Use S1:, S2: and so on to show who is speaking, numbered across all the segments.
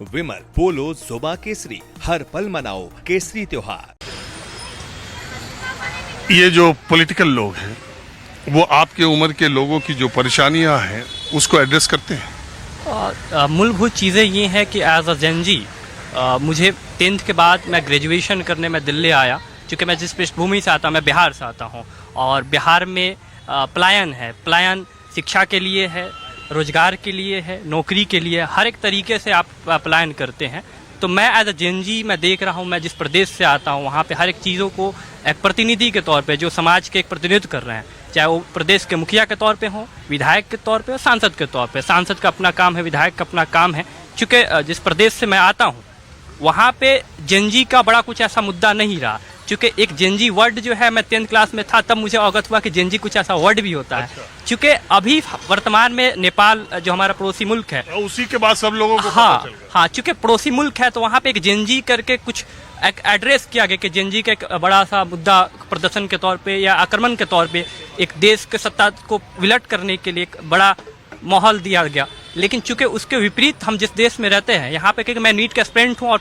S1: विमल पोलो जुबा केसरी, हर पल मनाओ केसरी त्योहार।
S2: ये जो पॉलिटिकल लोग हैं वो आपके उम्र के लोगों की जो परेशानियां हैं उसको एड्रेस करते हैं।
S3: मूलभूत चीज़ें ये हैं कि एज अ जेनजी मुझे 10th के बाद मैं ग्रेजुएशन करने में दिल्ली आया, क्योंकि मैं जिस पृष्ठभूमि से आता हूँ, मैं बिहार से आता हूँ और बिहार में पलायन है। पलायन शिक्षा के लिए है, रोजगार के लिए है, नौकरी के लिए, हर एक तरीके से आप पलायन करते हैं। तो मैं एज अ जेनजी मैं देख रहा हूँ, मैं जिस प्रदेश से आता हूँ वहाँ पे हर एक चीज़ों को एक प्रतिनिधि के तौर पे, जो समाज के एक प्रतिनिधित्व कर रहे हैं, चाहे वो प्रदेश के मुखिया के तौर पे हो, विधायक के तौर पे, सांसद के तौर पे। सांसद का अपना काम है, विधायक का अपना काम है। चूँकि जिस प्रदेश से मैं आता हूँ वहाँ पे जेनजी का बड़ा कुछ ऐसा मुद्दा नहीं रहा, क्योंकि एक जेनजी वर्ड जो है, मैं 10th क्लास में था तब मुझे अवगत हुआ कि जेनजी कुछ ऐसा वर्ड भी होता है। क्योंकि अभी वर्तमान में नेपाल जो हमारा पड़ोसी मुल्क है,
S2: उसी के बाद सब लोगों को
S3: हाँ, चूंकि पड़ोसी मुल्क है तो वहाँ पे एक जेनजी करके कुछ एक एड्रेस किया गया कि जेनजी का एक बड़ा सा मुद्दा प्रदर्शन के तौर पे या आक्रमण के तौर पे एक देश के सत्ता को विलट करने के लिए एक बड़ा माहौल दिया गया। लेकिन चूंकि उसके विपरीत हम जिस देश में रहते हैं, यहाँ पे क्योंकि मैं नीट का एस्पिरेंट हूँ और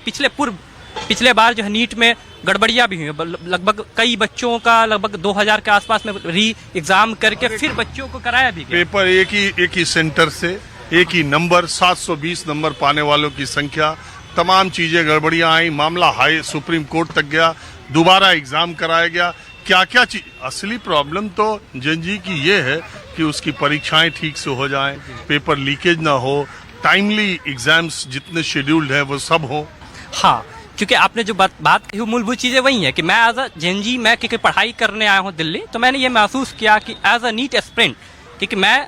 S3: पिछले बार जो है नीट में गड़बड़ियाँ भी हुई, लगभग कई बच्चों का लगभग 2000 के आसपास में री एग्जाम करके फिर बच्चों को कराया भी गया।
S2: पेपर एक ही सेंटर से एक ही नंबर, 720 नंबर पाने वालों की संख्या, तमाम चीजें गड़बड़ियां आई, मामला हाई सुप्रीम कोर्ट तक गया, दोबारा एग्जाम कराया गया। क्या क्या चीज, असली प्रॉब्लम तो जेनजी की ये है कि उसकी परीक्षाएं ठीक से हो जाएं, पेपर लीकेज ना हो, टाइमली एग्जाम्स जितने शेड्यूल्ड है वो सब हो।
S3: हाँ, क्योंकि आपने जो बात कही मूलभूत चीज़ें वही है कि मैं एज अ जेनजी, मैं क्योंकि पढ़ाई करने आया हूँ दिल्ली, तो मैंने ये महसूस किया कि एज अ नीट एस्पिरेंट, क्योंकि मैं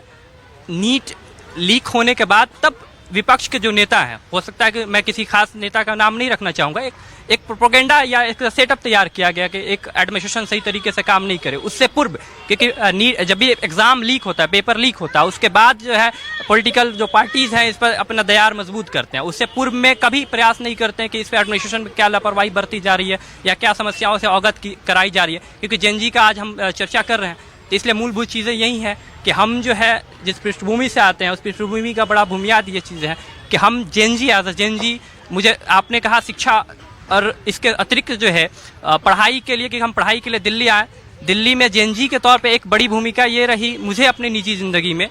S3: नीट लीक होने के बाद तब विपक्ष के जो नेता हैं, हो सकता है कि मैं किसी खास नेता का नाम नहीं रखना चाहूँगा, एक प्रोपेगेंडा या एक सेटअप तैयार किया गया कि एक एडमिनिस्ट्रेशन सही तरीके से काम नहीं करे। उससे पूर्व, क्योंकि जब भी एग्जाम लीक होता है, पेपर लीक होता है, उसके बाद जो है पॉलिटिकल जो पार्टीज हैं इस पर अपना दयार मजबूत करते हैं। उससे पूर्व में कभी प्रयास नहीं करते हैं कि इस पर एडमिनिस्ट्रेशन में क्या लापरवाही बरती जा रही है या क्या समस्याओं से अवगत कराई जा रही है। क्योंकि जेनजी का आज हम चर्चा कर रहे हैं, तो इसलिए मूलभूत चीज़ें यही हैं कि हम जो है जिस पृष्ठभूमि से आते हैं उस पृष्ठभूमि का बड़ा बुनियाद ये चीज़ है कि हम जेनजी एज अ जेनजी, मुझे आपने कहा शिक्षा और इसके अतिरिक्त जो है पढ़ाई के लिए, कि हम पढ़ाई के लिए दिल्ली आए। दिल्ली में जेनजी के तौर पे एक बड़ी भूमिका ये रही मुझे अपनी निजी ज़िंदगी में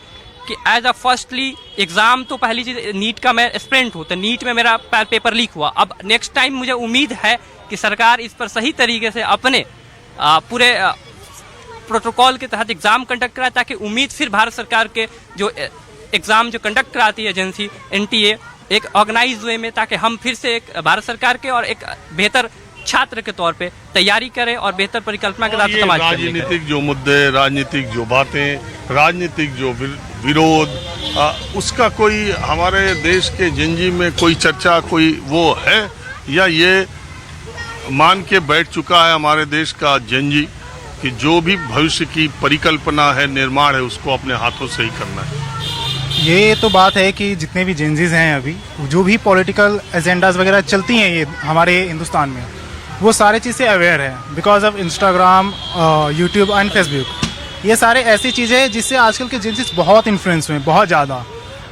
S3: कि एज अ फर्स्टली एग्ज़ाम, तो पहली चीज़ नीट का मैं एस्पिरेंट हूँ, तो नीट में मेरा पेपर लीक हुआ। अब नेक्स्ट टाइम मुझे उम्मीद है कि सरकार इस पर सही तरीके से अपने पूरे प्रोटोकॉल के तहत एग्ज़ाम कंडक्ट कराए, ताकि उम्मीद फिर भारत सरकार के जो एग्ज़ाम जो कंडक्ट कराती है एजेंसी NTA एक ऑर्गेनाइज वे में, ताकि हम फिर से एक भारत सरकार के और एक बेहतर छात्र के तौर पे तैयारी करें और बेहतर परिकल्पना के साथ समाज।
S2: राजनीतिक जो मुद्दे, राजनीतिक जो बातें, राजनीतिक जो विरोध, उसका कोई हमारे देश के जेनजी में कोई चर्चा, कोई वो है, या ये मान के बैठ चुका है हमारे देश का जेनजी कि जो भी भविष्य की परिकल्पना है, निर्माण है, उसको अपने हाथों से ही करना है?
S4: ये तो बात है कि जितने भी जेनजीज हैं अभी, जो भी पॉलिटिकल एजेंडाज वगैरह चलती हैं ये हमारे हिंदुस्तान में, वो सारे चीज़ से अवेयर है because of Instagram, YouTube and Facebook. ये सारे ऐसी चीज़ें हैं जिससे आजकल के जेनजीज बहुत इन्फ्लुएंस हुए, बहुत ज़्यादा।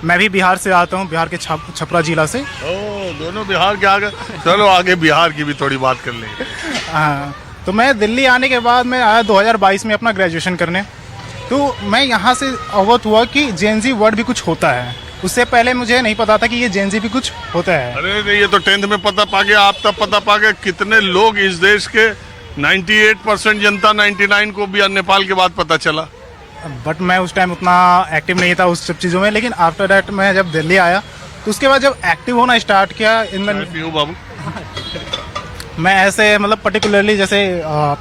S4: मैं भी बिहार से आता हूँ, बिहार के छपरा जिला से।
S2: दोनों बिहार के आगे, चलो आगे बिहार की भी थोड़ी बात कर लेंगे।
S4: हाँ, तो मैं दिल्ली आने के बाद मैं आया 2022 में अपना ग्रेजुएशन करने, तो मैं यहाँ से अवगत हुआ कि जेनजी वर्ड भी कुछ होता है। उससे पहले मुझे नहीं पता था कि ये जेनजी भी कुछ होता है।
S2: अरे ये तो 10th में पता पा गया, आप तब पता पा गए। कितने लोग इस देश के 98% जनता, 99 को भी नेपाल के बाद पता चला।
S4: बट मैं उस टाइम उतना एक्टिव नहीं था उस सब चीज़ों में, लेकिन आफ्टर दैट मैं जब दिल्ली आया तो उसके बाद जब एक्टिव होना स्टार्ट किया इनमें,
S2: बाबू
S4: मैं ऐसे मतलब पर्टिकुलरली जैसे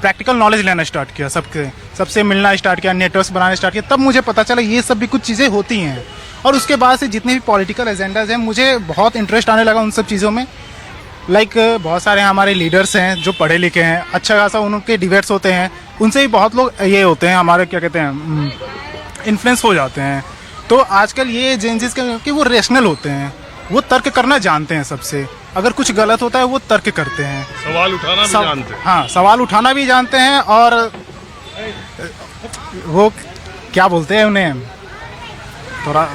S4: प्रैक्टिकल नॉलेज लेना स्टार्ट किया, सबसे मिलना स्टार्ट किया, नेटवर्क्स बनाना स्टार्ट किया, तब मुझे पता चला ये सब भी कुछ चीज़ें होती हैं। और उसके बाद से जितने भी पॉलिटिकल एजेंडाज हैं मुझे बहुत इंटरेस्ट आने लगा उन सब चीज़ों में। लाइक बहुत सारे हमारे लीडर्स हैं जो पढ़े लिखे हैं, अच्छा खासा उनके डिबेट्स होते हैं, उनसे भी बहुत लोग ये होते हैं हमारे क्या कहते हैं इन्फ्लुएंस हो जाते हैं। तो आजकल ये जेनजीज के वो रेशनल होते हैं, वो तर्क करना जानते हैं सबसे, अगर कुछ गलत होता है वो तर्क करते हैं,
S2: सवाल उठाना भी जानते हैं।
S4: हाँ, सवाल उठाना भी जानते हैं। और वो क्या बोलते हैं उन्हें, थोड़ा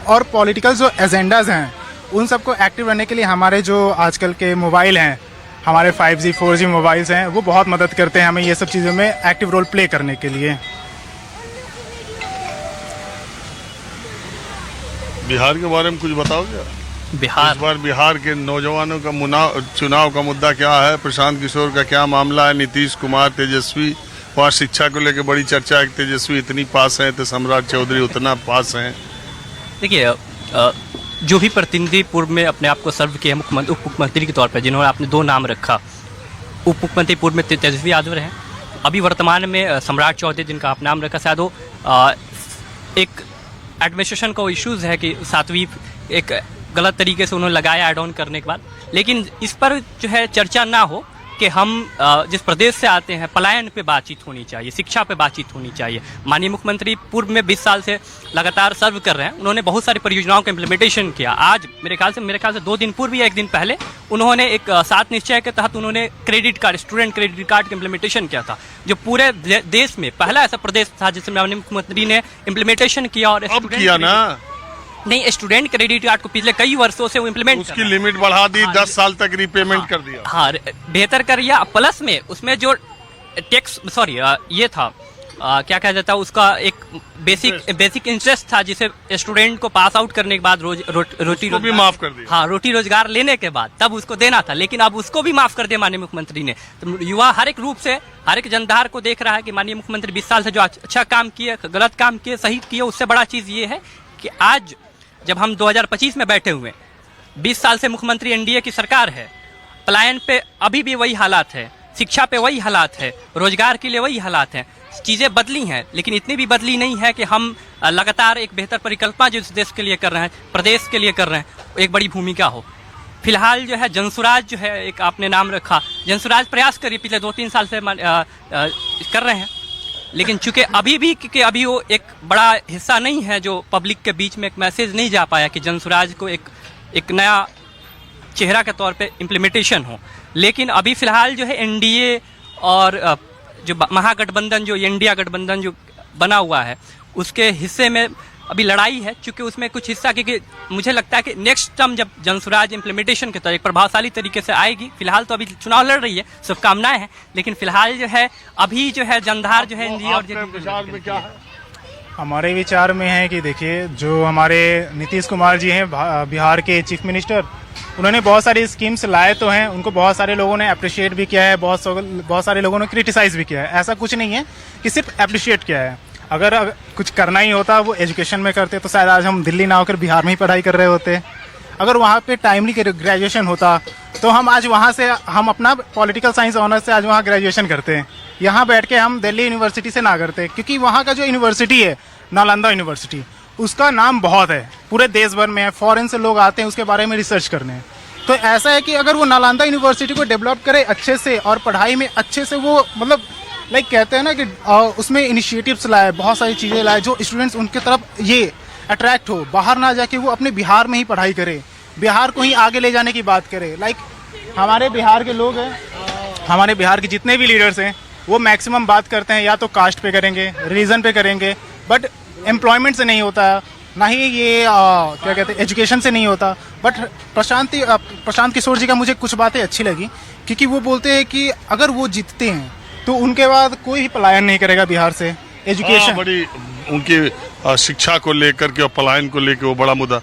S4: और पॉलिटिकल जो एजेंडाज हैं उन सबको एक्टिव रहने के लिए हमारे जो आजकल के मोबाइल हैं, हमारे 5G 4G मोबाइल्स हैं, वो बहुत मदद करते हैं हमें ये सब चीज़ों में एक्टिव रोल प्ले करने के लिए।
S2: बिहार के बारे में कुछ बताओगे?
S3: बिहार
S2: इस बार बिहार के नौजवानों का चुनाव का मुद्दा क्या है? प्रशांत किशोर का क्या मामला है? नीतीश कुमार, तेजस्वी, वहाँ शिक्षा को लेकर बड़ी चर्चा है। तेजस्वी इतनी पास है तो सम्राट चौधरी उतना पास हैं।
S3: देखिए, जो भी प्रतिनिधि पूर्व में अपने आप को सर्व किए उप मुख्यमंत्री के तौर पर, जिन्होंने आपने 2 नाम रखा, उप मुख्यमंत्री पूर्व में तेजस्वी यादव रहे, अभी वर्तमान में सम्राट चौधरी जिनका आप नाम रखा, शायद वो एक एडमिनिस्ट्रेशन को इश्यूज है कि 7वीं एक गलत तरीके से उन्होंने लगाया ऐड ऑन करने के बाद। लेकिन इस पर जो है चर्चा ना हो कि हम जिस प्रदेश से आते हैं, पलायन पे बातचीत होनी चाहिए, शिक्षा पे बातचीत होनी चाहिए। माननीय मुख्यमंत्री पूर्व में 20 साल से लगातार सर्व कर रहे हैं, उन्होंने बहुत सारी परियोजनाओं का इम्प्लीमेंटेशन किया। आज मेरे ख्याल से 2 दिन पूर्व या 1 दिन पहले उन्होंने एक 7 निश्चय के तहत उन्होंने credit card, student credit card का इम्प्लीमेंटेशन किया था, जो पूरे देश में पहला ऐसा प्रदेश था जिसमें माननीय मुख्यमंत्री ने इम्प्लीमेंटेशन किया। और
S2: अब किया ना?
S3: नहीं, स्टूडेंट क्रेडिट कार्ड को पिछले कई वर्षों से वो इम्प्लीमेंट,
S2: उसकी लिमिट बढ़ा दी, 10 साल तक रीपेमेंट कर दिया।
S3: हाँ, बेहतर कर दिया। प्लस में उसमें जो टैक्स ये था, क्या कहा जाता है उसका, एक बेसिक इंटरेस्ट था जिसे स्टूडेंट को पास आउट करने के बाद रोटी
S2: भी माफ कर दिया।
S3: हाँ, रोटी रोजगार लेने के बाद तब उसको देना था, लेकिन अब उसको भी माफ कर दिया माननीय मुख्यमंत्री ने। तो युवा हर एक रूप से, हर एक जनधार को देख रहा है कि माननीय मुख्यमंत्री 20 साल से जो अच्छा काम किए, गलत काम किए, सही किए, उससे बड़ा चीज ये है कि आज जब हम 2025 में बैठे हुए, 20 साल से मुख्यमंत्री एनडीए की सरकार है, पलायन पे अभी भी वही हालात है, शिक्षा पे वही हालात है, रोजगार के लिए वही हालात हैं। चीज़ें बदली हैं, लेकिन इतनी भी बदली नहीं है कि हम लगातार एक बेहतर परिकल्पना जो इस देश के लिए कर रहे हैं, प्रदेश के लिए कर रहे हैं, एक बड़ी भूमिका हो। फिलहाल जो है जनसुराज जो है, एक आपने नाम रखा, जनसुराज प्रयास करिए, पिछले 2-3 साल से कर रहे हैं, लेकिन चूंकि अभी भी, क्योंकि अभी वो एक बड़ा हिस्सा नहीं है जो पब्लिक के बीच में एक मैसेज नहीं जा पाया कि जनसुराज को एक नया चेहरा के तौर पे इम्प्लीमेंटेशन हो। लेकिन अभी फिलहाल जो है एनडीए और जो महागठबंधन, जो इंडिया गठबंधन जो बना हुआ है, उसके हिस्से में अभी लड़ाई है, क्योंकि उसमें कुछ हिस्सा, क्योंकि मुझे लगता है कि नेक्स्ट टर्म जब जनसुराज इम्प्लीमेंटेशन के तौर एक प्रभावशाली तरीके से आएगी, फिलहाल तो अभी चुनाव लड़ रही है, शुभकामनाएं हैं, लेकिन फिलहाल जो है अभी जो है जनधार जो है एनडीए और
S2: विचार में क्या है?
S4: हमारे विचार में है कि देखिए, जो हमारे नीतीश कुमार जी हैं बिहार के चीफ मिनिस्टर, उन्होंने बहुत सारी स्कीम्स लाए तो हैं, उनको बहुत सारे लोगों ने अप्रिशिएट भी किया है, बहुत सारे लोगों ने क्रिटिसाइज भी किया है। ऐसा कुछ नहीं है कि सिर्फ अप्रिशिएट किया है। अगर कुछ करना ही होता वो एजुकेशन में करते तो शायद आज हम दिल्ली ना होकर बिहार में ही पढ़ाई कर रहे होते। अगर वहाँ पे टाइमली ग्रेजुएशन होता तो हम आज वहाँ से, हम अपना पॉलिटिकल साइंस ऑनर्स से आज वहाँ ग्रेजुएशन करते हैं। यहाँ बैठ के हम दिल्ली यूनिवर्सिटी से ना करते, क्योंकि वहाँ का जो यूनिवर्सिटी है, नालंदा यूनिवर्सिटी, उसका नाम बहुत है, पूरे देश भर में है, फॉरेन से लोग आते हैं उसके बारे में रिसर्च करने। तो ऐसा है कि अगर वो नालंदा यूनिवर्सिटी को डेवलप करे अच्छे से और पढ़ाई में अच्छे से, वो मतलब कहते हैं ना कि उसमें इनिशिएटिव्स लाए, बहुत सारी चीज़ें लाए जो स्टूडेंट्स उनके तरफ ये अट्रैक्ट हो, बाहर ना जाके वो अपने बिहार में ही पढ़ाई करे, बिहार को ही आगे ले जाने की बात करे। हमारे बिहार के लोग हैं, हमारे बिहार के जितने भी लीडर्स हैं, वो मैक्सिमम बात करते हैं या तो कास्ट पे करेंगे, रिलीजन पे करेंगे, बट एम्प्लॉयमेंट से नहीं होता, ना ही ये क्या कहते हैं एजुकेशन से नहीं होता। बट प्रशांत किशोर जी का मुझे कुछ बातें अच्छी लगी, क्योंकि वो बोलते हैं कि अगर वो जीतते हैं तो उनके बाद कोई भी पलायन नहीं करेगा बिहार से। एजुकेशन
S2: बड़ी उनकी शिक्षा को लेकर के और पलायन को लेकर वो बड़ा मुद्दा।